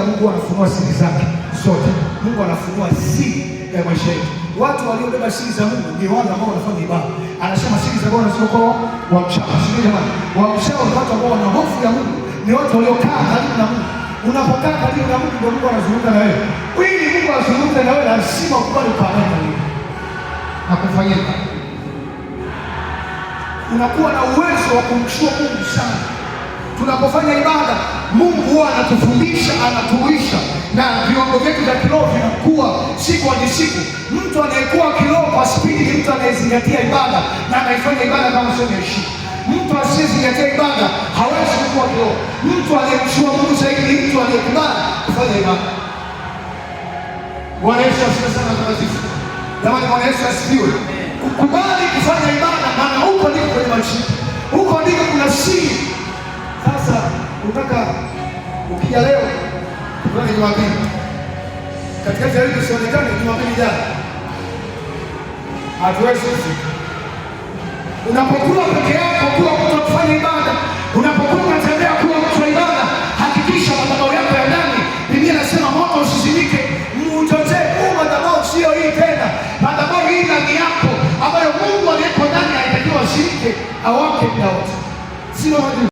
Mungu anafunua siri zake zote. Mungu anafunua siri ya maisha yetu. Watu waliobeba siri za Mungu ni wale ambao wanafanya ibada. Anasema siri za Bwana ziko kwa wamchao. Sio jamani. Wamchao ni watu ambao wana hofu ya Mungu. Ni watu waliokaa karibu na Mungu. Unapokaa karibu na Mungu ndio Mungu anazungumza na wewe. Ili Mungu azungumze na wewe lazima ukubali kukaa na Mungu. Na kufanyika. Unakuwa na uwezo wa kumjua Mungu sana. Tunapofanya ibada, Mungu huwa anatufundisha, anatuisha, na viwango vyetu vya kiroho vinakuwa siku hadi siku. Mtu anayekuwa kiroho kwa spidi ni mtu anayezingatia ibada na anaifanya ibada kama sio heshima. Mtu asiyezingatia ibada hawezi kuwa kiroho. Mtu anayemjua Mungu zaidi ni mtu anayekubali kufanya ibada. Bwana Yesu asifiwe sana mtakatifu. Jamani, Bwana Yesu asifiwe. Kukubali kufanya ibada, maana huko ndiko kwenye maisha. Huko ndiko kuna siri. Sasa unataka ukija leo tuone Jumapili. Katikati ya wiki sionekane Jumapili jana. Hatuwezi kufika. Unapokuwa peke yako, kuwa mtu wa kufanya ibada. Unapokuwa unatembea kuwa mtu wa ibada, hakikisha madhabahu yako ya ndani. Biblia inasema moto usizimike, mutotee. Huu madhabahu sio hii tena. Madhabahu hii ndani yako ambayo Mungu aliyeko ndani haitakiwa ashirike awake muda wote. Sio